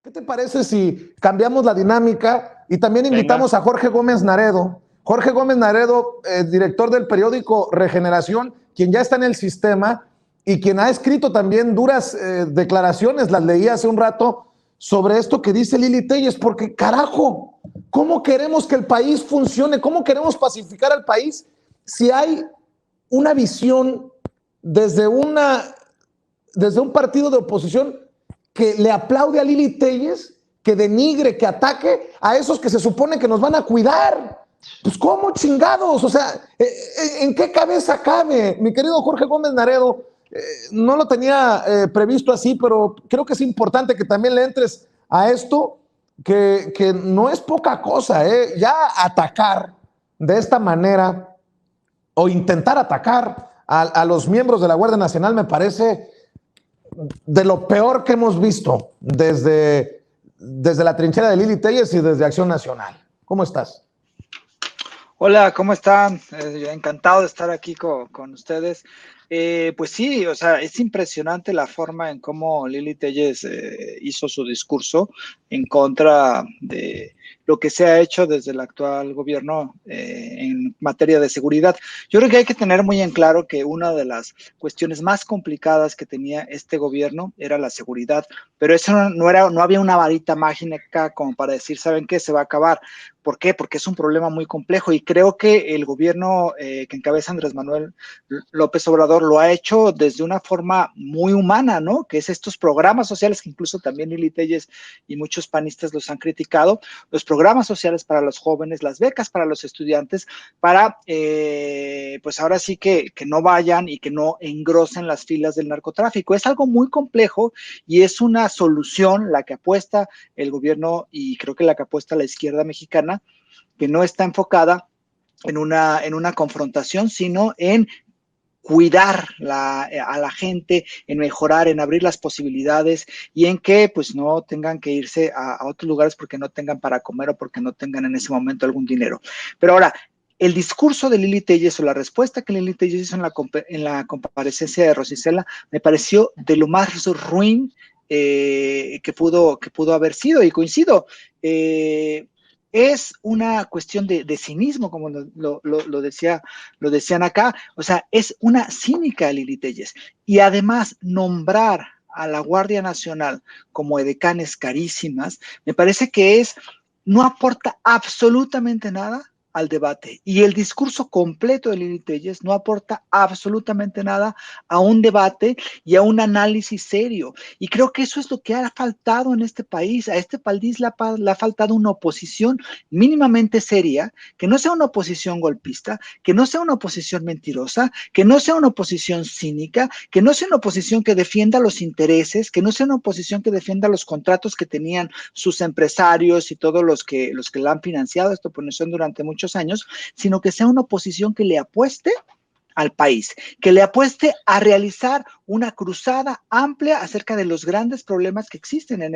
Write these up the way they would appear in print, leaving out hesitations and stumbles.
¿Qué te parece si cambiamos la dinámica y también invitamos a Jorge Gómez Naredo? Jorge Gómez Naredo, director del periódico Regeneración, quien ya está en el sistema y quien ha escrito también duras declaraciones, las leí hace un rato, sobre esto que dice Lili Téllez, porque carajo, ¿cómo queremos que el país funcione? ¿Cómo queremos pacificar al país si hay una visión desde un partido de oposición que le aplaude a Lili Téllez, que denigre, que ataque a esos que se supone que nos van a cuidar? Pues ¿cómo chingados? O sea, ¿en qué cabeza cabe? Mi querido Jorge Gómez Naredo, no lo tenía previsto así, pero creo que es importante que también le entres a esto, que no es poca cosa, ya atacar de esta manera o intentar atacar a los miembros de la Guardia Nacional me parece de lo peor que hemos visto desde la trinchera de Lili Téllez y desde Acción Nacional. ¿Cómo estás? Hola, ¿cómo están? Encantado de estar aquí con ustedes. Pues sí, o sea, es impresionante la forma en cómo Lili Téllez hizo su discurso en contra de lo que se ha hecho desde el actual gobierno en materia de seguridad. Yo creo que hay que tener muy en claro que una de las cuestiones más complicadas que tenía este gobierno era la seguridad, pero eso no había una varita mágica como para decir, ¿saben qué? Se va a acabar. ¿Por qué? Porque es un problema muy complejo y creo que el gobierno que encabeza Andrés Manuel López Obrador lo ha hecho desde una forma muy humana, ¿no? Que es estos programas sociales que incluso también Lili Téllez y muchos panistas los han criticado, los programas sociales para los jóvenes, las becas para los estudiantes, para pues ahora sí que no vayan y que no engrosen las filas del narcotráfico. Es algo muy complejo y es una solución la que apuesta el gobierno y creo que la que apuesta la izquierda mexicana, que no está enfocada en una confrontación, sino en cuidar a la gente, en mejorar, en abrir las posibilidades y en que pues no tengan que irse a otros lugares porque no tengan para comer o porque no tengan en ese momento algún dinero. Pero ahora, el discurso de Lili Téllez o la respuesta que Lili Téllez hizo en la comparecencia de Rosicela me pareció de lo más ruin que pudo haber sido, y coincido. Es una cuestión de cinismo, como lo decían acá. O sea, es una cínica Lili Téllez. Y además, nombrar a la Guardia Nacional como edecanes carísimas, me parece que no aporta absolutamente nada al debate. Y el discurso completo de Lili Téllez no aporta absolutamente nada a un debate y a un análisis serio. Y creo que eso es lo que ha faltado en este país. A este país le ha faltado una oposición mínimamente seria, que no sea una oposición golpista, que no sea una oposición mentirosa, que no sea una oposición cínica, que no sea una oposición que defienda los intereses, que no sea una oposición que defienda los contratos que tenían sus empresarios y todos los que la han financiado esta oposición durante muchos años, sino que sea una oposición que le apueste al país, que le apueste a realizar una cruzada amplia acerca de los grandes problemas que existen en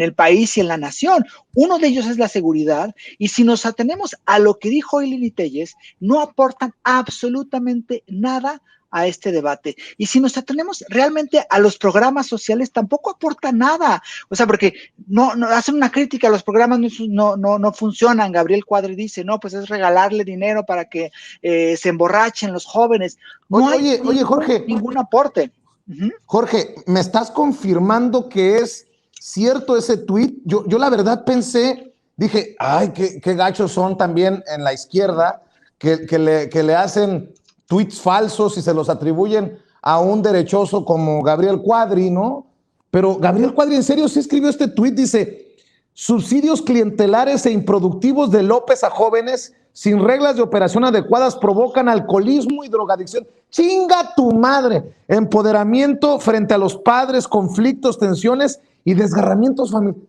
el país y en la nación. Uno de ellos es la seguridad, y si nos atenemos a lo que dijo Lili Téllez, no aportan absolutamente nada a este debate. Y si nos atenemos realmente a los programas sociales, tampoco aporta nada. O sea, porque no hacen una crítica, los programas no funcionan. Gabriel Cuadri dice, no, pues es regalarle dinero para que se emborrachen los jóvenes. No hay Jorge, ningún aporte. Jorge, ¿me estás confirmando que es cierto ese tuit? Yo la verdad pensé, dije, ay, qué gachos son también en la izquierda, que le hacen tweets falsos y se los atribuyen a un derechoso como Gabriel Cuadri, ¿no? Pero Gabriel Cuadri en serio sí escribió este tweet, dice, subsidios clientelares e improductivos de López a jóvenes sin reglas de operación adecuadas provocan alcoholismo y drogadicción. ¡Chinga tu madre! Empoderamiento frente a los padres, conflictos, tensiones y desgarramientos familiares.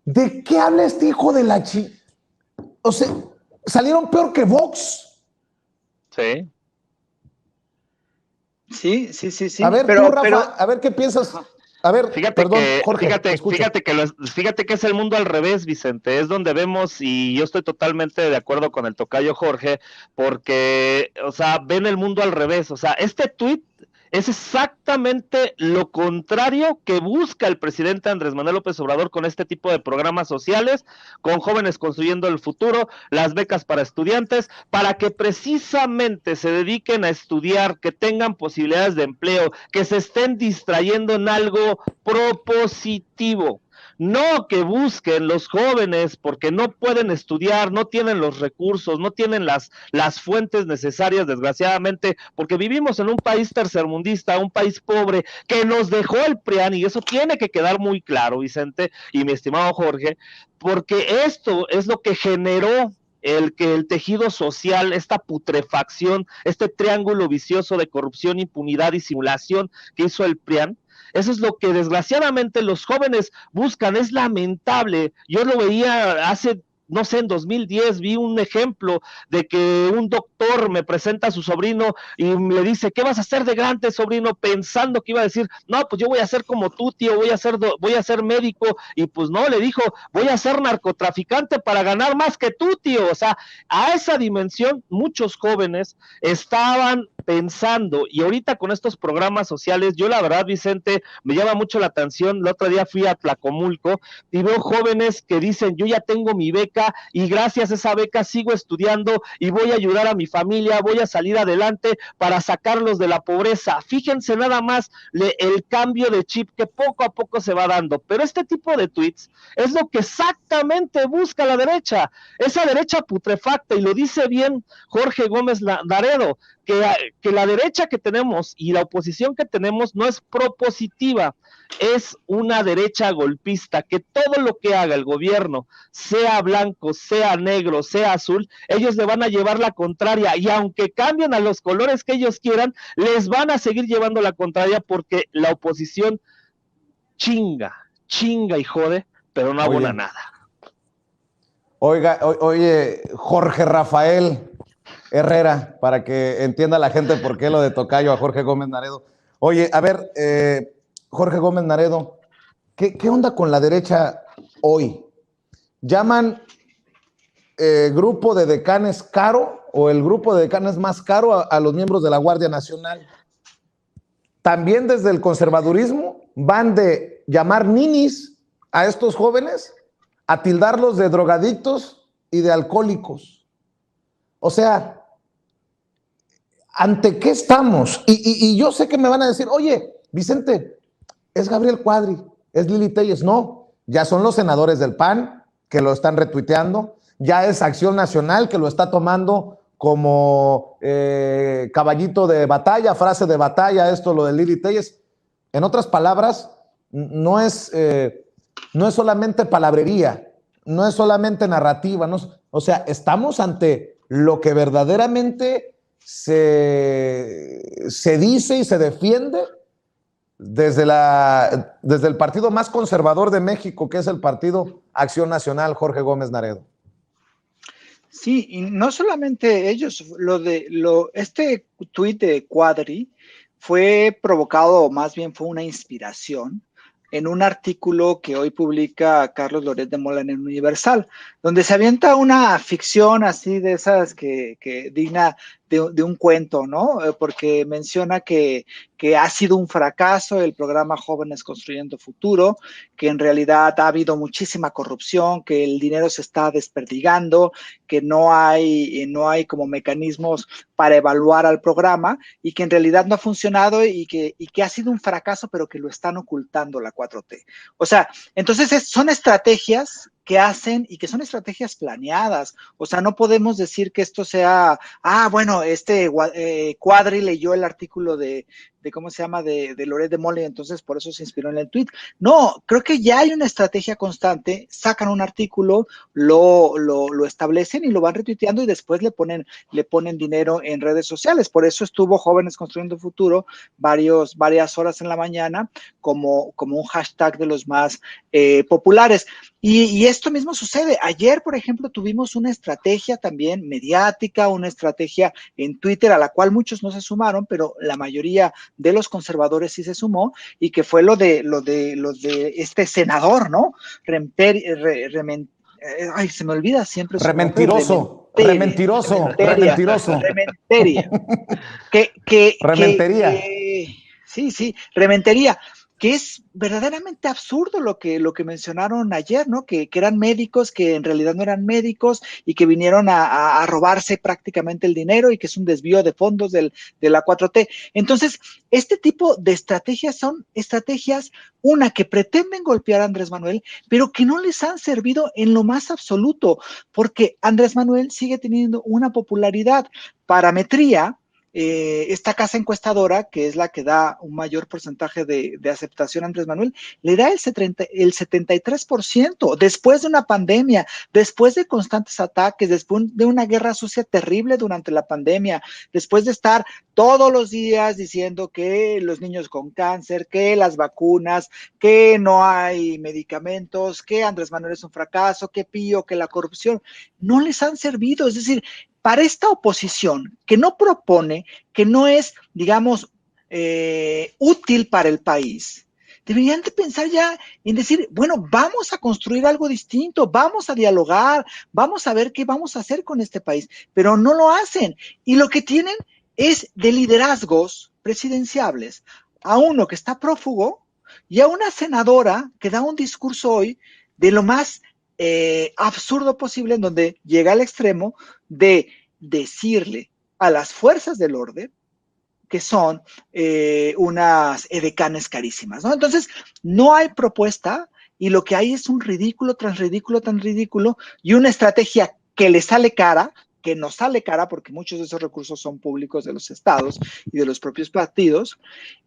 ¿De qué habla este hijo de la chi? O sea, salieron peor que Vox. Sí. Sí. A ver, tú, Rafa, a ver qué piensas. A ver, Jorge, fíjate que es el mundo al revés, Vicente, es donde vemos, y yo estoy totalmente de acuerdo con el tocayo Jorge, porque, o sea, ven el mundo al revés, o sea, este tuit Es exactamente lo contrario que busca el presidente Andrés Manuel López Obrador con este tipo de programas sociales, con Jóvenes Construyendo el Futuro, las becas para estudiantes, para que precisamente se dediquen a estudiar, que tengan posibilidades de empleo, que se estén distrayendo en algo propositivo. No que busquen los jóvenes porque no pueden estudiar, no tienen los recursos, no tienen las fuentes necesarias, desgraciadamente, porque vivimos en un país tercermundista, un país pobre, que nos dejó el PRIAN, y eso tiene que quedar muy claro, Vicente y mi estimado Jorge, porque esto es lo que generó que el tejido social, esta putrefacción, este triángulo vicioso de corrupción, impunidad y simulación que hizo el PRIAN. Eso es lo que desgraciadamente los jóvenes buscan, es lamentable. Yo lo veía hace, no sé, en 2010 vi un ejemplo de que un doctor me presenta a su sobrino y le dice, ¿qué vas a hacer de grande, sobrino? Pensando que iba a decir, no, pues yo voy a ser como tú, tío, voy a ser médico, y pues no, le dijo, voy a ser narcotraficante para ganar más que tú, tío. O sea, a esa dimensión muchos jóvenes estaban pensando, y ahorita con estos programas sociales, yo la verdad, Vicente, me llama mucho la atención. El otro día fui a Tlacomulco y veo jóvenes que dicen, yo ya tengo mi beca y gracias a esa beca sigo estudiando y voy a ayudar a mi familia, voy a salir adelante para sacarlos de la pobreza. Fíjense nada más el cambio de chip que poco a poco se va dando, pero este tipo de tweets es lo que exactamente busca la derecha, esa derecha putrefacta, y lo dice bien Jorge Gómez Naredo, que la derecha que tenemos y la oposición que tenemos no es propositiva, es una derecha golpista, que todo lo que haga el gobierno, sea blanco, sea negro, sea azul, ellos le van a llevar la contraria, y aunque cambien a los colores que ellos quieran, les van a seguir llevando la contraria, porque la oposición chinga y jode, pero no abona nada. Oye, Jorge Rafael Herrera, para que entienda la gente por qué lo de tocayo a Jorge Gómez Naredo. Oye, a ver, Jorge Gómez Naredo, ¿qué onda con la derecha hoy? ¿Llaman grupo de decanes caro o el grupo de decanes más caro a los miembros de la Guardia Nacional? También desde el conservadurismo van de llamar ninis a estos jóvenes a tildarlos de drogadictos y de alcohólicos. O sea, ¿ante qué estamos? Y yo sé que me van a decir, oye, Vicente, es Gabriel Cuadri, es Lili Téllez. No, ya son los senadores del PAN que lo están retuiteando, ya es Acción Nacional que lo está tomando como caballito de batalla, frase de batalla, esto lo de Lili Téllez. En otras palabras, no es solamente palabrería, no es solamente narrativa, o sea, estamos ante lo que verdaderamente se dice y se defiende desde el partido más conservador de México, que es el Partido Acción Nacional, Jorge Gómez Naredo. Sí, y no solamente ellos, este tuit de Cuadri fue provocado, más bien fue una inspiración en un artículo que hoy publica Carlos Loret de Mola en el Universal, donde se avienta una ficción así de esas que digna de un cuento, ¿no? Porque menciona que ha sido un fracaso el programa Jóvenes Construyendo Futuro, que en realidad ha habido muchísima corrupción, que el dinero se está desperdigando, que no hay como mecanismos para evaluar al programa y que en realidad no ha funcionado y que ha sido un fracaso, pero que lo están ocultando la 4T. O sea, entonces son estrategias que hacen y que son estrategias planeadas. O sea, no podemos decir que esto sea, bueno, Cuadri leyó el artículo de ¿cómo se llama? De Loret de Mola, y entonces por eso se inspiró en el tweet. No, creo que ya hay una estrategia constante, sacan un artículo, lo establecen y lo van retuiteando y después le ponen dinero en redes sociales. Por eso estuvo Jóvenes Construyendo Futuro varias horas en la mañana como un hashtag de los más populares. Y esto mismo sucede. Ayer, por ejemplo, tuvimos una estrategia también mediática, una estrategia en Twitter a la cual muchos no se sumaron, pero la mayoría de los conservadores sí se sumó, y que fue lo de este senador, ¿no? Ay, se me olvida siempre. Rementiroso. Rementeria. Rementería. Sí, sí, Rementería, que es verdaderamente absurdo lo que mencionaron ayer, ¿no? Que eran médicos que en realidad no eran médicos y que vinieron a robarse prácticamente el dinero y que es un desvío de fondos de la 4T. Entonces, este tipo de estrategias son estrategias, una, que pretenden golpear a Andrés Manuel, pero que no les han servido en lo más absoluto, porque Andrés Manuel sigue teniendo una popularidad. Parametría, esta casa encuestadora, que es la que da un mayor porcentaje de aceptación a Andrés Manuel, le da el 73%, después de una pandemia, después de constantes ataques, después de una guerra sucia terrible durante la pandemia, después de estar todos los días diciendo que los niños con cáncer, que las vacunas, que no hay medicamentos, que Andrés Manuel es un fracaso, que Pío, que la corrupción, no les han servido. Es decir, para esta oposición que no propone, que no es, digamos, útil para el país, deberían de pensar ya en decir, bueno, vamos a construir algo distinto, vamos a dialogar, vamos a ver qué vamos a hacer con este país, pero no lo hacen. Y lo que tienen es de liderazgos presidenciables a uno que está prófugo y a una senadora que da un discurso hoy de lo más absurdo posible, en donde llega al extremo de decirle a las fuerzas del orden que son unas edecanes carísimas, ¿no? Entonces, no hay propuesta y lo que hay es un ridículo tras ridículo tras ridículo y una estrategia que le sale cara, que nos sale cara porque muchos de esos recursos son públicos de los estados y de los propios partidos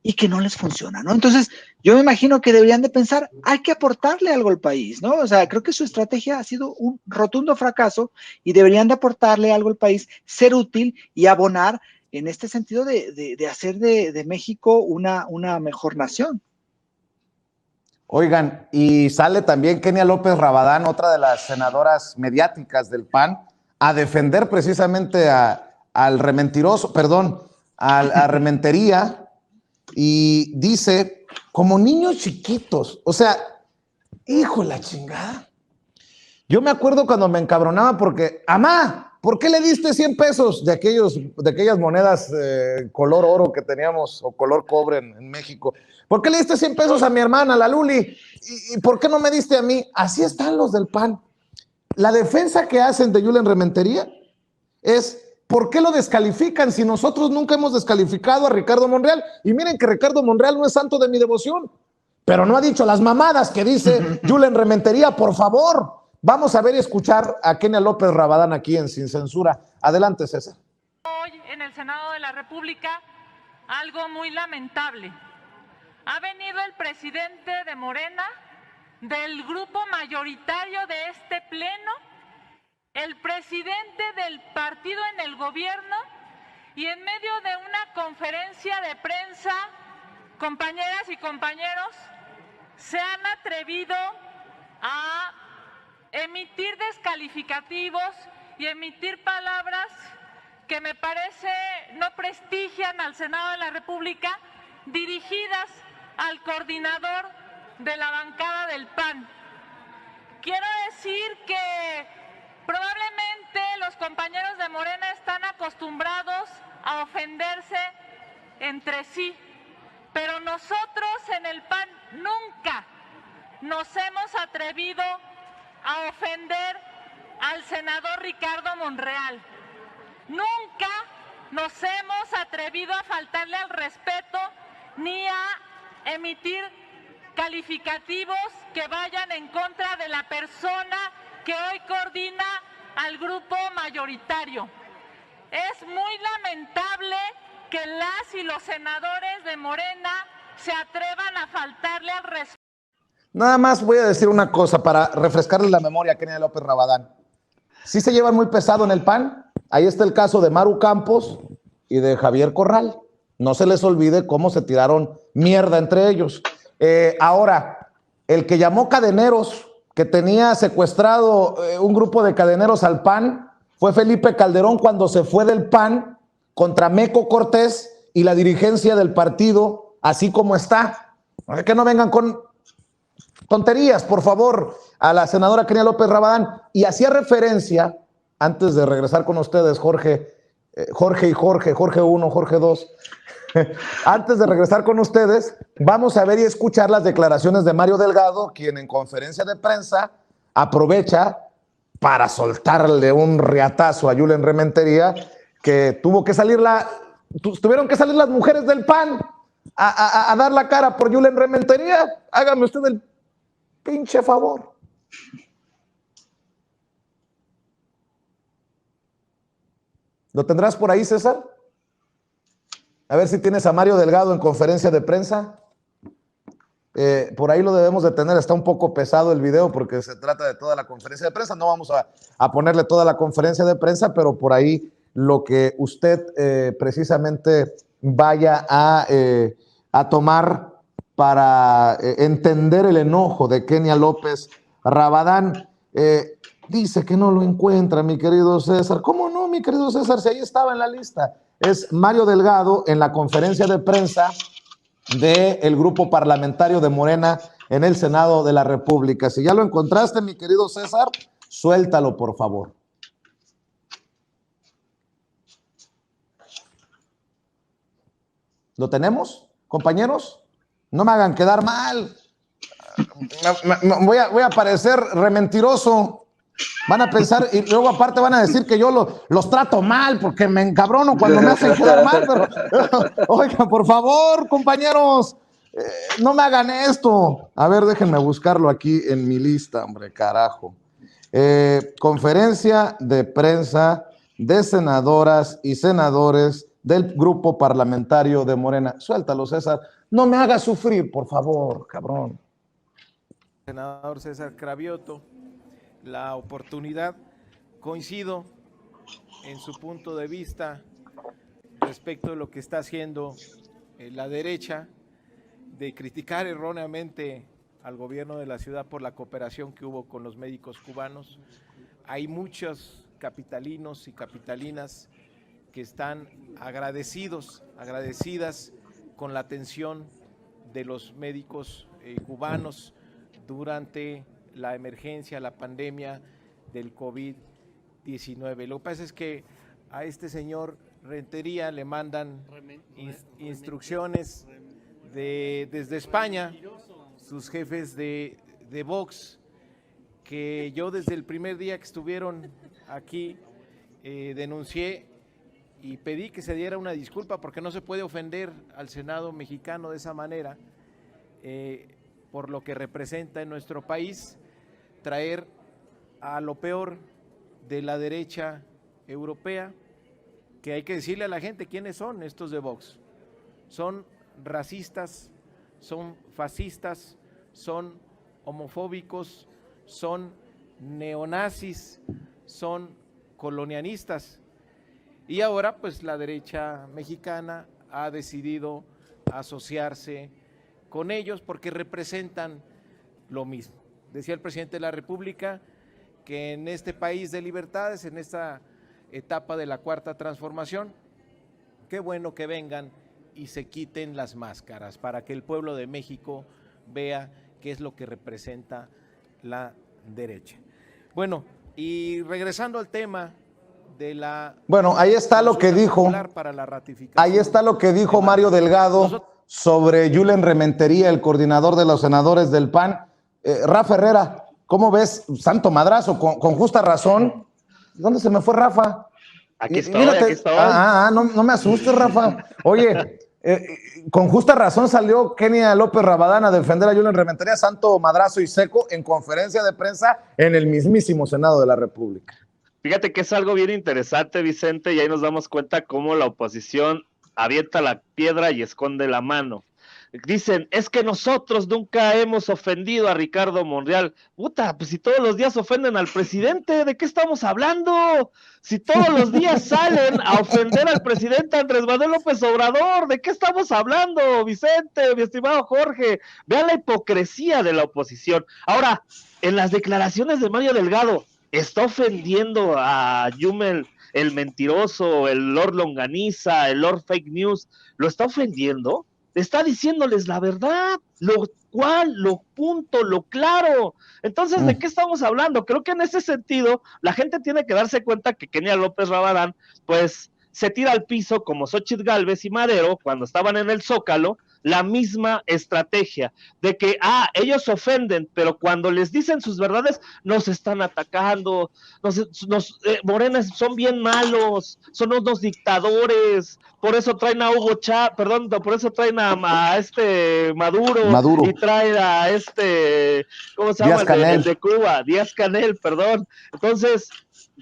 y que no les funciona, ¿no? Entonces, yo me imagino que deberían de pensar, hay que aportarle algo al país, ¿no? O sea, creo que su estrategia ha sido un rotundo fracaso y deberían de aportarle algo al país, ser útil y abonar en este sentido de hacer de México una mejor nación. Oigan, y sale también Kenia López Rabadán, otra de las senadoras mediáticas del PAN, a defender precisamente al rementiroso, perdón, a Rementería, y dice, como niños chiquitos, o sea, hijo de la chingada. Yo me acuerdo cuando me encabronaba porque, amá, ¿por qué le diste 100 pesos de aquellas monedas color oro que teníamos, o color cobre en México? ¿Por qué le diste 100 pesos a mi hermana, la Luli? ¿Y por qué no me diste a mí? Así están los del PAN. La defensa que hacen de Julen Rementería es, ¿por qué lo descalifican si nosotros nunca hemos descalificado a Ricardo Monreal? Y miren que Ricardo Monreal no es santo de mi devoción, pero no ha dicho las mamadas que dice Julen Rementería, por favor. Vamos a ver y escuchar a Kenia López Rabadán aquí en Sin Censura. Adelante, César. Hoy en el Senado de la República, algo muy lamentable. Ha venido el presidente de Morena, del grupo mayoritario de este pleno, el presidente del partido en el gobierno, y en medio de una conferencia de prensa, compañeras y compañeros, se han atrevido a emitir descalificativos y emitir palabras que me parece no prestigian al Senado de la República, dirigidas al coordinador de la bancada del PAN. Quiero decir que probablemente los compañeros de Morena están acostumbrados a ofenderse entre sí, pero nosotros en el PAN nunca nos hemos atrevido a ofender al senador Ricardo Monreal. Nunca nos hemos atrevido a faltarle al respeto ni a emitir calificativos que vayan en contra de la persona que hoy coordina al grupo mayoritario. Es muy lamentable que las y los senadores de Morena se atrevan a faltarle al respeto. Nada más voy a decir una cosa para refrescarle la memoria a Kenia López Rabadán. Sí se llevan muy pesado en el PAN. Ahí está el caso de Maru Campos y de Javier Corral. No se les olvide cómo se tiraron mierda entre ellos. Ahora, el que llamó cadeneros, que tenía secuestrado un grupo de cadeneros al PAN, fue Felipe Calderón cuando se fue del PAN contra Meco Cortés y la dirigencia del partido, así como está. Que no vengan con tonterías, por favor, a la senadora Kenia López Rabadán. Y hacía referencia, antes de regresar con ustedes, Jorge 1, Jorge 2, Antes de regresar con ustedes, vamos a ver y escuchar las declaraciones de Mario Delgado, quien en conferencia de prensa aprovecha para soltarle un riatazo a Julen Rementería, que tuvieron que salir las mujeres del PAN a dar la cara por Julen Rementería. Hágame usted el pinche favor. ¿Lo tendrás por ahí, César? A ver si tienes a Mario Delgado en conferencia de prensa. Por ahí lo debemos de tener. Está un poco pesado el video porque se trata de toda la conferencia de prensa. No vamos a ponerle toda la conferencia de prensa, pero por ahí lo que usted precisamente vaya a tomar para entender el enojo de Kenia López Rabadán. Dice que no lo encuentra, mi querido César. ¿Cómo no, mi querido César? Si ahí estaba en la lista. Es Mario Delgado en la conferencia de prensa del grupo parlamentario de Morena en el Senado de la República. Si ya lo encontraste, mi querido César, suéltalo, por favor. ¿Lo tenemos, compañeros? No me hagan quedar mal. Voy a parecer rementiroso. Van a pensar y luego aparte van a decir que yo los trato mal porque me encabrono cuando me hacen quedar mal. Pero, oigan, por favor, compañeros, no me hagan esto. A ver, déjenme buscarlo aquí en mi lista, hombre, carajo. Conferencia de prensa de senadoras y senadores del grupo parlamentario de Morena. Suéltalo, César. No me hagas sufrir, por favor, cabrón. Senador César Cravioto, la oportunidad, coincido en su punto de vista respecto de lo que está haciendo la derecha, de criticar erróneamente al gobierno de la ciudad por la cooperación que hubo con los médicos cubanos. Hay muchos capitalinos y capitalinas que están agradecidas con la atención de los médicos cubanos durante la emergencia, la pandemia del COVID-19. Lo que pasa es que a este señor Rentería le mandan instrucciones desde España, sus jefes de Vox, que yo desde el primer día que estuvieron aquí denuncié y pedí que se diera una disculpa porque no se puede ofender al Senado mexicano de esa manera, por lo que representa en nuestro país, traer a lo peor de la derecha europea, que hay que decirle a la gente quiénes son estos de Vox. Son racistas, son fascistas, son homofóbicos, son neonazis, son colonialistas. Y ahora pues la derecha mexicana ha decidido asociarse con ellos porque representan lo mismo. Decía el presidente de la República que en este país de libertades, en esta etapa de la cuarta transformación, qué bueno que vengan y se quiten las máscaras para que el pueblo de México vea qué es lo que representa la derecha. Bueno, y regresando al tema de la... Bueno, ahí está lo que dijo, ahí está lo que dijo Mario Delgado sobre Julen Rementería, el coordinador de los senadores del PAN. Rafa Herrera, ¿cómo ves? Santo madrazo, con justa razón. ¿Dónde se me fue Rafa? Aquí estoy. No me asustes, Rafa. Oye, con justa razón salió Kenia López Rabadán a defender a Julen Rementería, santo madrazo y seco, en conferencia de prensa en el mismísimo Senado de la República. Fíjate que es algo bien interesante, Vicente, y ahí nos damos cuenta cómo la oposición avienta la piedra y esconde la mano. Dicen, es que nosotros nunca hemos ofendido a Ricardo Monreal. Puta, pues si todos los días ofenden al presidente, ¿de qué estamos hablando? Si todos los días salen a ofender al presidente Andrés Manuel López Obrador, ¿de qué estamos hablando, Vicente, mi estimado Jorge? Vean la hipocresía de la oposición. Ahora, en las declaraciones de Mario Delgado, está ofendiendo a Yumel, el mentiroso, el Lord Longaniza, el Lord Fake News, ¿lo está ofendiendo? Está diciéndoles la verdad, lo claro. Entonces, ¿de qué estamos hablando? Creo que en ese sentido, la gente tiene que darse cuenta que Kenia López Rabadán, pues, se tira al piso como Xóchitl Gálvez y Madero cuando estaban en el Zócalo, la misma estrategia de que, ellos ofenden, pero cuando les dicen sus verdades, nos están atacando, Morena son bien malos, son unos dictadores, por eso traen a Hugo Chávez, por eso traen a este Maduro, y traen a ¿cómo se llama? El de Cuba, Díaz Canel, perdón. Entonces,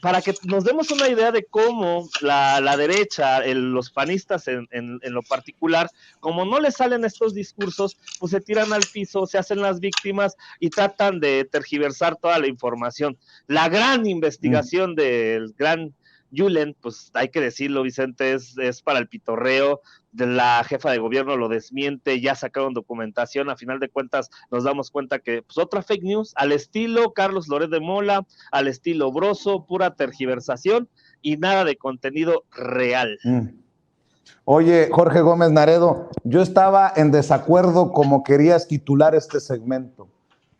para que nos demos una idea de cómo la derecha, los panistas en lo particular, como no les salen estos discursos, pues se tiran al piso, se hacen las víctimas y tratan de tergiversar toda la información. La gran investigación del gran Julen, pues hay que decirlo, Vicente, es para el pitorreo. De la jefa de gobierno lo desmiente, ya sacaron documentación, a final de cuentas nos damos cuenta que pues otra fake news, al estilo Carlos Loret de Mola, al estilo Broso, pura tergiversación y nada de contenido real. Oye, Jorge Gómez Naredo, yo estaba en desacuerdo como querías titular este segmento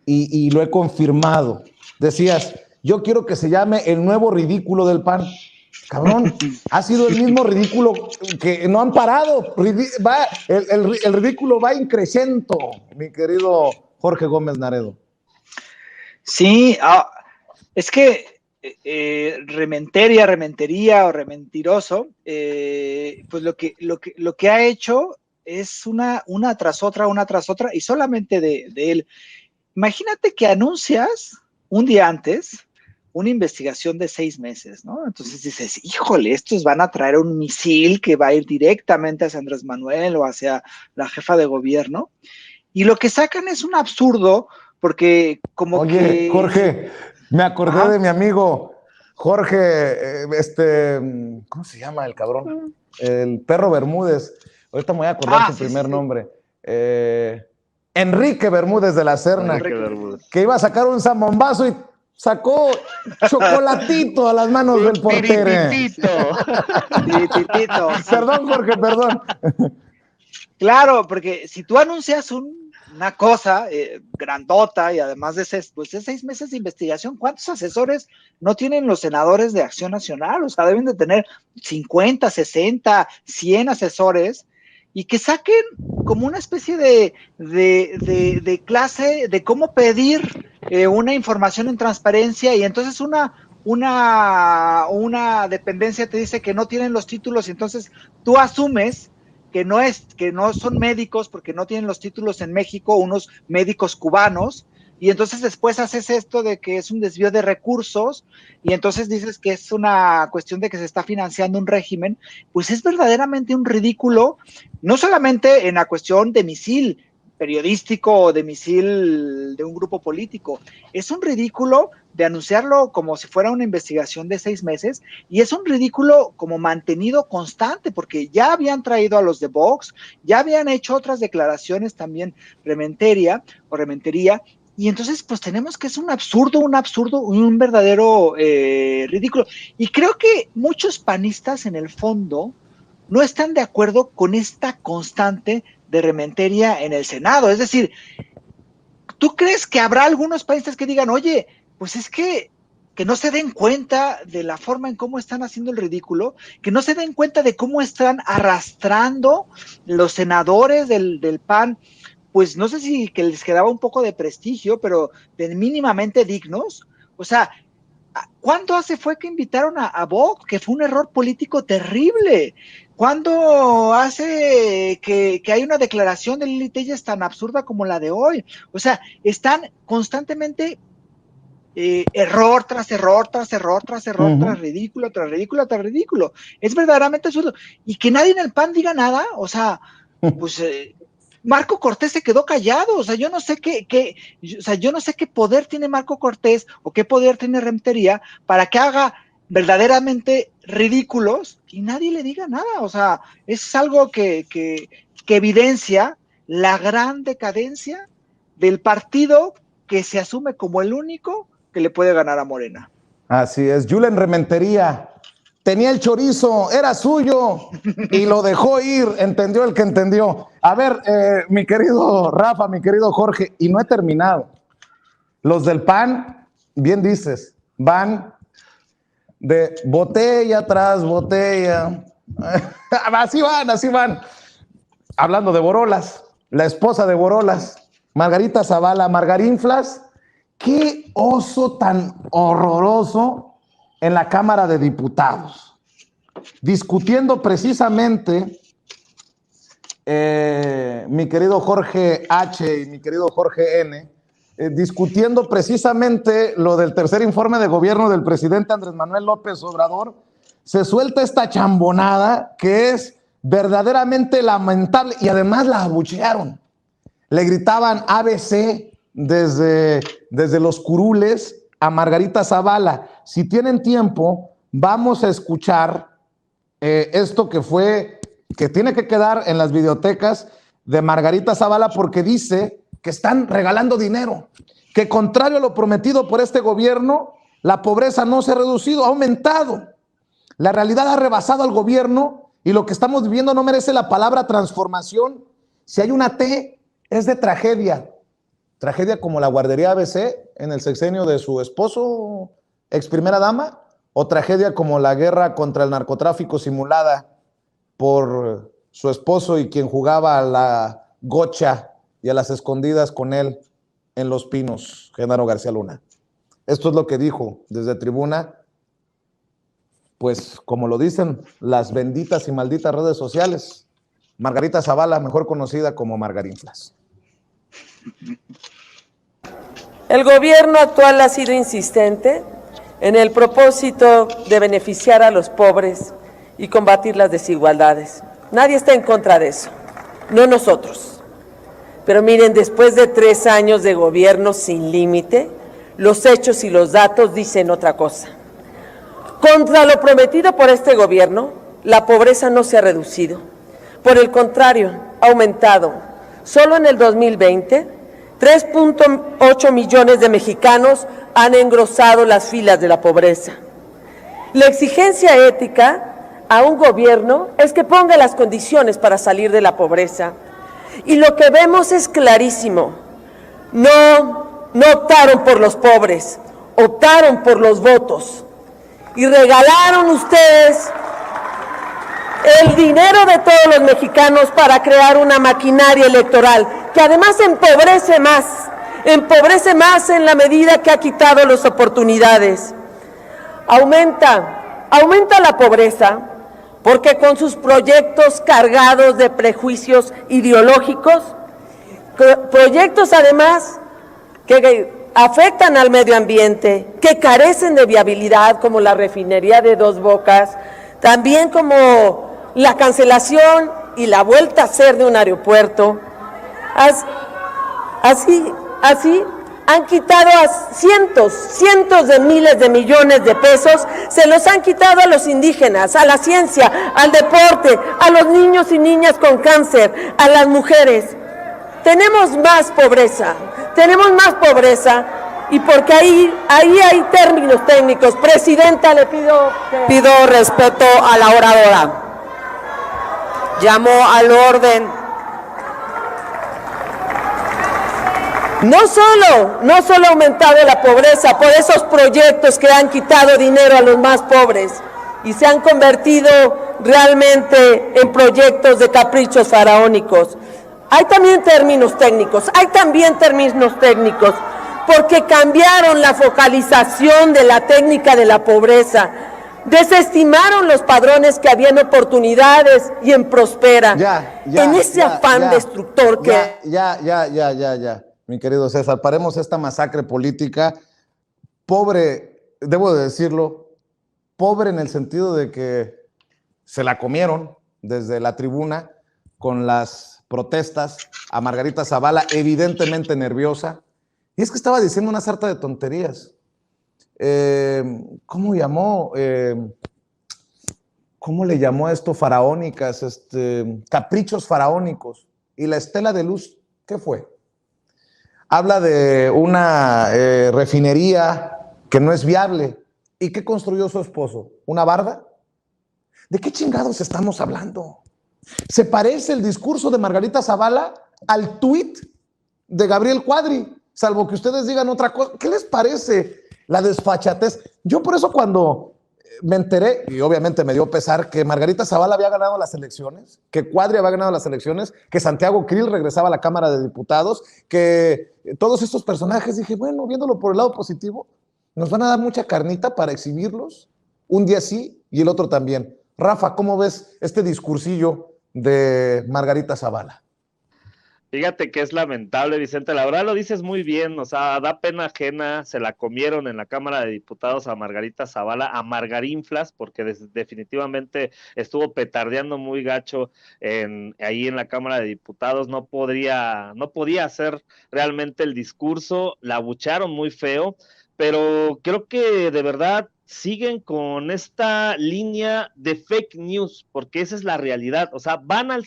y lo he confirmado. Decías, yo quiero que se llame el nuevo ridículo del PAN. Cabrón, ha sido el mismo ridículo que no han parado. El ridículo va increciendo, mi querido Jorge Gómez Naredo. Sí, es que rementería o rementiroso, pues lo que ha hecho es una tras otra, y solamente de él. Imagínate que anuncias un día antes una investigación de 6 meses, ¿no? Entonces dices, híjole, estos van a traer un misil que va a ir directamente hacia Andrés Manuel o hacia la jefa de gobierno, y lo que sacan es un absurdo, porque como Oye, Jorge, me acordé de mi amigo Jorge, ¿cómo se llama el cabrón? El Perro Bermúdez. Ahorita me voy a acordar su primer nombre. Enrique Bermúdez de la Serna, que iba a sacar un zambombazo y sacó chocolatito a las manos del portero. Perdón, Jorge, perdón. Claro, porque si tú anuncias una cosa grandota y además de 6 meses de investigación, ¿cuántos asesores no tienen los senadores de Acción Nacional? O sea, deben de tener 50, 60, 100 asesores, y que saquen como una especie de clase de cómo pedir una información en transparencia, y entonces una dependencia te dice que no tienen los títulos, y entonces tú asumes que no son médicos porque no tienen los títulos en México, unos médicos cubanos, y entonces después haces esto de que es un desvío de recursos, y entonces dices que es una cuestión de que se está financiando un régimen. Pues es verdaderamente un ridículo, no solamente en la cuestión de misil periodístico o de misil de un grupo político, es un ridículo de anunciarlo como si fuera una investigación de 6 meses, y es un ridículo como mantenido constante, porque ya habían traído a los de Vox, ya habían hecho otras declaraciones también rementería, y entonces pues tenemos que es un absurdo, un verdadero ridículo. Y creo que muchos panistas en el fondo no están de acuerdo con esta constante de rementería en el Senado. Es decir, ¿tú crees que habrá algunos panistas que digan, oye, pues es que no se den cuenta de la forma en cómo están haciendo el ridículo, que no se den cuenta de cómo están arrastrando los senadores del PAN, pues no sé si que les quedaba un poco de prestigio, pero de mínimamente dignos? O sea, ¿cuándo fue que invitaron a Vox? Que fue un error político terrible. ¿Cuándo hace que hay una declaración de Lili Telles tan absurda como la de hoy? O sea, están constantemente error tras error, tras ridículo, tras ridículo. Es verdaderamente absurdo. Y que nadie en el PAN diga nada, o sea, pues Marco Cortés se quedó callado. O sea, yo no sé qué poder tiene Marco Cortés o qué poder tiene Rentería para que haga verdaderamente ridículos y nadie le diga nada. O sea, es algo que evidencia la gran decadencia del partido que se asume como el único que le puede ganar a Morena. Así es, Julen Rementería tenía el chorizo, era suyo y lo dejó ir, entendió el que entendió. A ver, mi querido Rafa, mi querido Jorge, y no he terminado. Los del PAN, bien dices, van de botella tras botella, Así van, así van. Hablando de Borolas, la esposa de Borolas, Margarita Zavala, Margarinflas, qué oso tan horroroso en la Cámara de Diputados, discutiendo precisamente mi querido Jorge H. y mi querido Jorge N., discutiendo precisamente lo del tercer informe de gobierno del presidente Andrés Manuel López Obrador. Se suelta esta chambonada que es verdaderamente lamentable y además la abuchearon. Le gritaban ABC desde los curules a Margarita Zavala. Si tienen tiempo, vamos a escuchar esto que tiene que quedar en las videotecas de Margarita Zavala, porque dice que están regalando dinero, que contrario a lo prometido por este gobierno, la pobreza no se ha reducido, ha aumentado. La realidad ha rebasado al gobierno y lo que estamos viviendo no merece la palabra transformación. Si hay una T, es de tragedia. Tragedia como la guardería ABC en el sexenio de su esposo, ex primera dama, o tragedia como la guerra contra el narcotráfico simulada por su esposo y quien jugaba a la gocha y a las escondidas con él en Los Pinos, Genaro García Luna. Esto es lo que dijo desde tribuna, pues como lo dicen las benditas y malditas redes sociales, Margarita Zavala, mejor conocida como Margarinflas. El gobierno actual ha sido insistente en el propósito de beneficiar a los pobres y combatir las desigualdades. Nadie está en contra de eso, no nosotros. Pero miren, después de 3 años de gobierno sin límite, los hechos y los datos dicen otra cosa. Contra lo prometido por este gobierno, la pobreza no se ha reducido. Por el contrario, ha aumentado. Solo en el 2020, 3.8 millones de mexicanos han engrosado las filas de la pobreza. La exigencia ética a un gobierno es que ponga las condiciones para salir de la pobreza. Y lo que vemos es clarísimo. No optaron por los pobres, optaron por los votos. Y regalaron ustedes el dinero de todos los mexicanos para crear una maquinaria electoral que además empobrece más en la medida que ha quitado las oportunidades. Aumenta la pobreza porque con sus proyectos cargados de prejuicios ideológicos, proyectos además que afectan al medio ambiente, que carecen de viabilidad, como la refinería de Dos Bocas, también como la cancelación y la vuelta a ser de un aeropuerto. Así han quitado a cientos de miles de millones de pesos, se los han quitado a los indígenas, a la ciencia, al deporte, a los niños y niñas con cáncer, a las mujeres. Tenemos más pobreza y porque ahí hay términos técnicos. Presidenta, le pido respeto a la oradora. Llamo al orden. No solo ha aumentado la pobreza por esos proyectos que han quitado dinero a los más pobres y se han convertido realmente en proyectos de caprichos faraónicos. Hay también términos técnicos, porque cambiaron la focalización de la técnica de la pobreza, desestimaron los padrones que habían oportunidades y en Prospera, en ese afán destructor que... Ya, mi querido César, paremos esta masacre política, pobre, debo de decirlo, pobre en el sentido de que se la comieron desde la tribuna con las protestas a Margarita Zavala, evidentemente nerviosa, y es que estaba diciendo una sarta de tonterías. ¿Cómo le llamó a esto? Faraónicas, caprichos faraónicos. Y la estela de luz, ¿qué fue? Habla de una refinería que no es viable. ¿Y qué construyó su esposo? ¿Una barda? ¿De qué chingados estamos hablando? ¿Se parece el discurso de Margarita Zavala al tuit de Gabriel Cuadri? Salvo que ustedes digan otra cosa. ¿Qué les parece la desfachatez? Yo por eso cuando me enteré, y obviamente me dio pesar, que Margarita Zavala había ganado las elecciones, que Cuadri había ganado las elecciones, que Santiago Krill regresaba a la Cámara de Diputados, que todos estos personajes, dije, bueno, viéndolo por el lado positivo, nos van a dar mucha carnita para exhibirlos, un día sí y el otro también. Rafa, ¿cómo ves este discursillo de Margarita Zavala? Fíjate que es lamentable, Vicente, la verdad lo dices muy bien, o sea, da pena ajena, se la comieron en la Cámara de Diputados a Margarita Zavala, a Margarinflas, porque definitivamente estuvo petardeando muy gacho ahí en la Cámara de Diputados, no podía hacer realmente el discurso, la abucharon muy feo, pero creo que de verdad siguen con esta línea de fake news, porque esa es la realidad, o sea, van a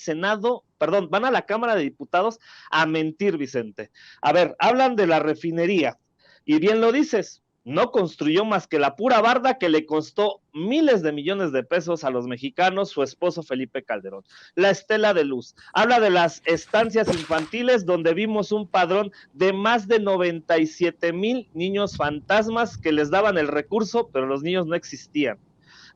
la Cámara de Diputados a mentir, Vicente. A ver, hablan de la refinería, y bien lo dices, no construyó más que la pura barda que le costó miles de millones de pesos a los mexicanos su esposo Felipe Calderón. La estela de luz. Habla de las estancias infantiles donde vimos un padrón de más de 97,000 niños fantasmas que les daban el recurso, pero los niños no existían.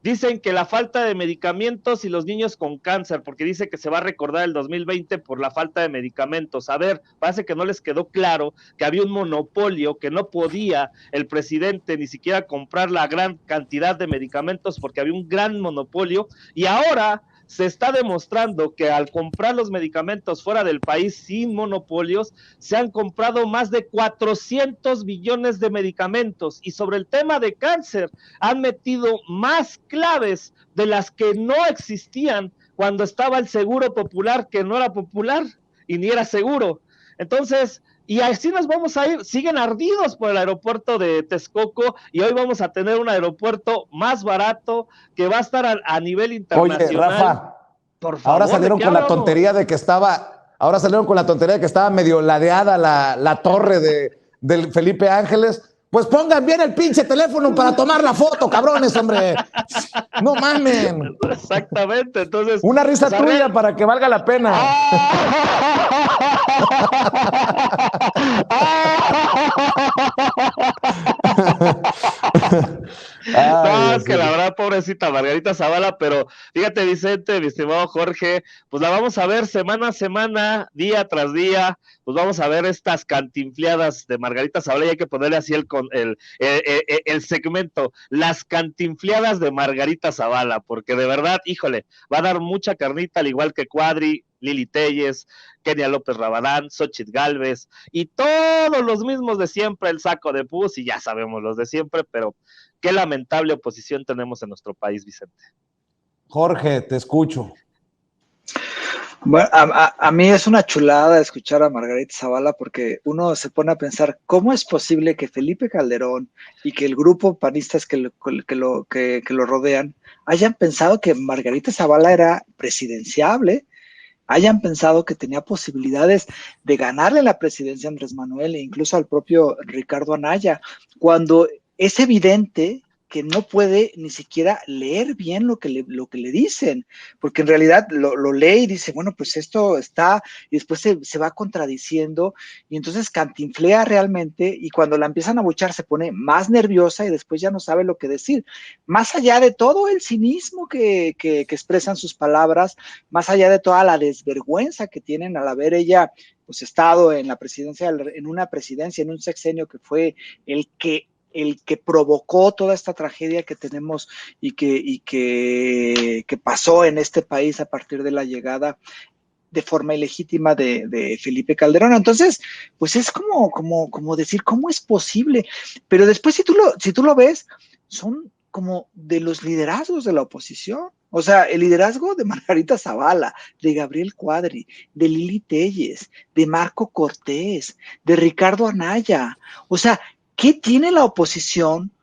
Dicen que la falta de medicamentos y los niños con cáncer, porque dice que se va a recordar el 2020 por la falta de medicamentos. A ver, parece que no les quedó claro que había un monopolio, que no podía el presidente ni siquiera comprar la gran cantidad de medicamentos porque había un gran monopolio, y ahora se está demostrando que al comprar los medicamentos fuera del país sin monopolios, se han comprado más de 400 billones de medicamentos, y sobre el tema de cáncer han metido más claves de las que no existían cuando estaba el seguro popular, que no era popular y ni era seguro. Entonces, y así nos vamos a ir, siguen ardidos por el aeropuerto de Texcoco, y hoy vamos a tener un aeropuerto más barato que va a estar a nivel internacional. Oye, Rafa, por favor, ahora salieron con la tontería de que estaba medio ladeada la torre del Felipe Ángeles. Pues pongan bien el pinche teléfono para tomar la foto, cabrones, hombre. No mamen. Exactamente, entonces. Una risa tuya para que valga la pena. No, es que la verdad, pobrecita Margarita Zavala, pero fíjate, Vicente, mi estimado Jorge, pues la vamos a ver semana a semana, día tras día, pues vamos a ver estas cantinfleadas de Margarita Zavala, y hay que ponerle así el segmento, las cantinfleadas de Margarita Zavala, porque de verdad, híjole, va a dar mucha carnita, al igual que Cuadri, Lili Téllez, Kenia López Rabadán, Xóchitl Gálvez, y todos los mismos de siempre, el saco de pus, y ya sabemos los de siempre, pero qué lamentable oposición tenemos en nuestro país, Vicente. Jorge, te escucho. Bueno, a mí es una chulada escuchar a Margarita Zavala, porque uno se pone a pensar cómo es posible que Felipe Calderón y que el grupo panistas que lo rodean hayan pensado que Margarita Zavala era presidenciable, hayan pensado que tenía posibilidades de ganarle la presidencia a Andrés Manuel e incluso al propio Ricardo Anaya, cuando es evidente que no puede ni siquiera leer bien lo que le dicen, porque en realidad lo lee y dice, bueno, pues esto está, y después se va contradiciendo, y entonces cantinflea realmente, y cuando la empiezan a abuchar se pone más nerviosa y después ya no sabe lo que decir. Más allá de todo el cinismo que expresan sus palabras, más allá de toda la desvergüenza que tienen al haber ella pues estado en la presidencia, en un sexenio que fue el que provocó toda esta tragedia que tenemos y que pasó en este país a partir de la llegada de forma ilegítima de Felipe Calderón. Entonces, pues es como decir, ¿cómo es posible? Pero después, si tú lo ves, son como de los liderazgos de la oposición. O sea, el liderazgo de Margarita Zavala, de Gabriel Cuadri, de Lili Téllez, de Marco Cortés, de Ricardo Anaya. O sea, ¿qué tiene la oposición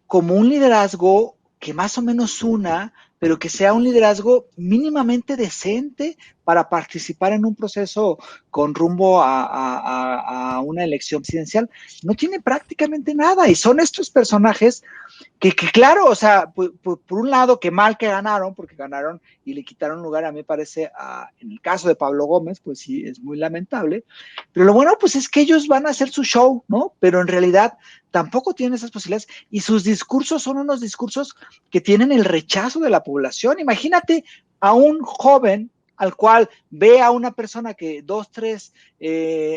como un liderazgo que más o menos una, pero que sea un liderazgo mínimamente decente para participar en un proceso con rumbo a una elección presidencial. No tiene prácticamente nada y son estos personajes que claro, o sea, por un lado, que mal que ganaron, porque ganaron y le quitaron lugar, a mí me parece, en el caso de Pablo Gómez, pues sí, es muy lamentable, pero lo bueno, pues es que ellos van a hacer su show, ¿no? Pero en realidad tampoco tienen esas posibilidades y sus discursos son unos discursos que tienen el rechazo de la población. Imagínate a un joven al cual ve a una persona que 2, 3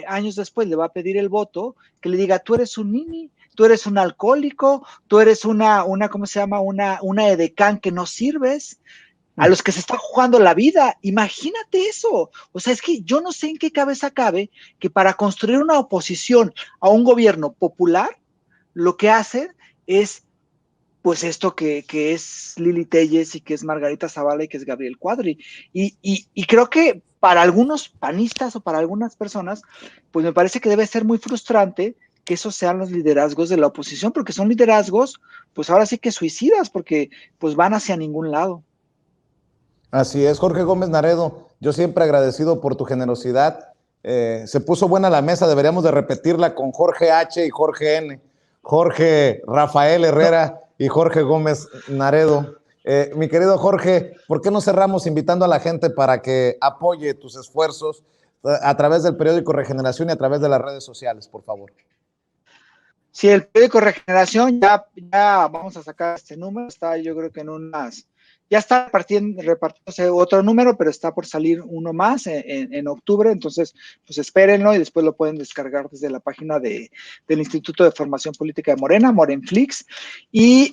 años después le va a pedir el voto, que le diga, tú eres un nini, tú eres un alcohólico, tú eres una ¿cómo se llama? Una edecán que no sirves, a los que se está jugando la vida. Imagínate eso. O sea, es que yo no sé en qué cabeza cabe que para construir una oposición a un gobierno popular, lo que hacen es, pues esto que es Lili Téllez y que es Margarita Zavala y que es Gabriel Cuadri. Y creo que para algunos panistas o para algunas personas, pues me parece que debe ser muy frustrante que esos sean los liderazgos de la oposición, porque son liderazgos, pues ahora sí que suicidas, porque pues van hacia ningún lado. Así es, Jorge Gómez Naredo, yo siempre agradecido por tu generosidad. Se puso buena la mesa, deberíamos de repetirla con Jorge H y Jorge N, Jorge Rafael Herrera y Jorge Gómez Naredo. Mi querido Jorge, ¿por qué no cerramos invitando a la gente para que apoye tus esfuerzos a través del periódico Regeneración y a través de las redes sociales, por favor? Sí, el periódico Regeneración, ya vamos a sacar este número, está yo creo que ya está repartiéndose otro número, pero está por salir uno más en octubre, entonces pues espérenlo y después lo pueden descargar desde la página del Instituto de Formación Política de Morena, Morenflix, y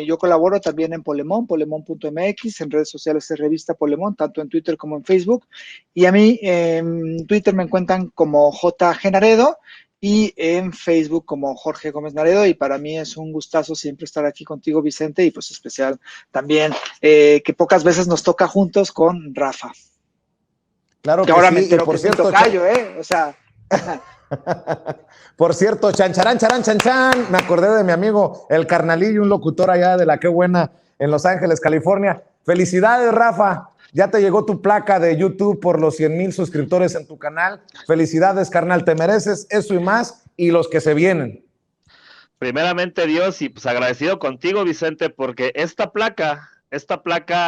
yo colaboro también en Polemón, polemón.mx, en redes sociales de Revista Polemón, tanto en Twitter como en Facebook, y a mí en Twitter me encuentran como JG Naredo, y en Facebook como Jorge Gómez Naredo, y para mí es un gustazo siempre estar aquí contigo, Vicente, y pues especial también que pocas veces nos toca juntos con Rafa. Claro que ahora sí, me entero y por que cierto, es un tocayo, o sea... Por cierto, chan, me acordé de mi amigo el Carnalillo, un locutor allá de La Qué Buena en Los Ángeles, California. Felicidades, Rafa. Ya te llegó tu placa de YouTube por los 100,000 suscriptores en tu canal. Felicidades, carnal, te mereces eso y más, y los que se vienen. Primeramente Dios, y pues agradecido contigo, Vicente, porque esta placa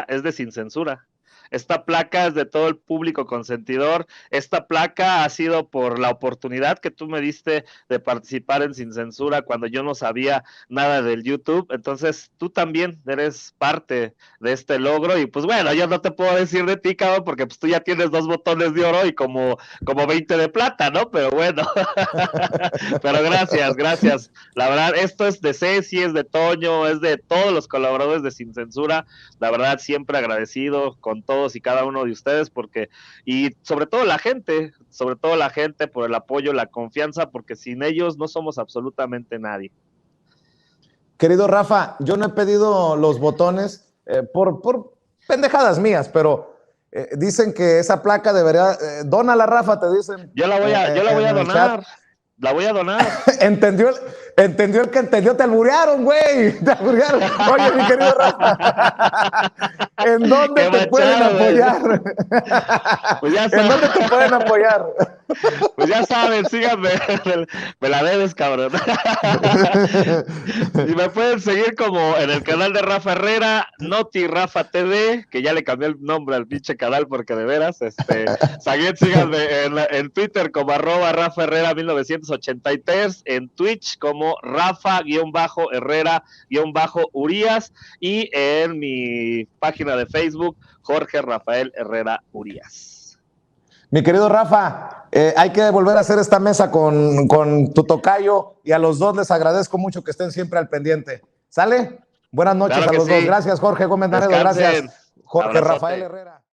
es de Sin Censura. Esta placa es de todo el público consentidor. Esta placa ha sido por la oportunidad que tú me diste de participar en Sin Censura cuando yo no sabía nada del YouTube. Entonces, tú también eres parte de este logro. Y pues bueno, yo no te puedo decir de ti, cabrón, porque pues tú ya tienes 2 botones de oro y como 20 de plata, ¿no? Pero bueno. Pero gracias. La verdad, esto es de Ceci, es de Toño, es de todos los colaboradores de Sin Censura. La verdad, siempre agradecido con todos y cada uno de ustedes, y sobre todo la gente por el apoyo, la confianza, porque sin ellos no somos absolutamente nadie. Querido Rafa, yo no he pedido los botones por pendejadas mías, pero dicen que esa placa debería, dónala, Rafa, te dicen. Yo la voy a donar. La voy a donar. Entendió el que entendió, te alburearon, güey. Te alburearon. Oye, mi querido Rafa, ¿en dónde te pueden apoyar? Pues ya ¿En dónde te pueden apoyar? Pues ya saben, síganme. Me la debes, cabrón. Y me pueden seguir como en el canal de Rafa Herrera, Noti Rafa TV, que ya le cambié el nombre al pinche canal porque de veras, síganme en Twitter como @Rafa Herrera 1983, en Twitch como Rafa-Herrera-Urias y en mi página de Facebook Jorge Rafael Herrera Urias. Mi querido Rafa, hay que volver a hacer esta mesa con tu tocayo, y a los dos les agradezco mucho que estén siempre al pendiente. ¿Sale? Buenas noches, claro, a los dos. Gracias, Jorge Gómez Naredo. Gracias, Jorge Rafael Herrera.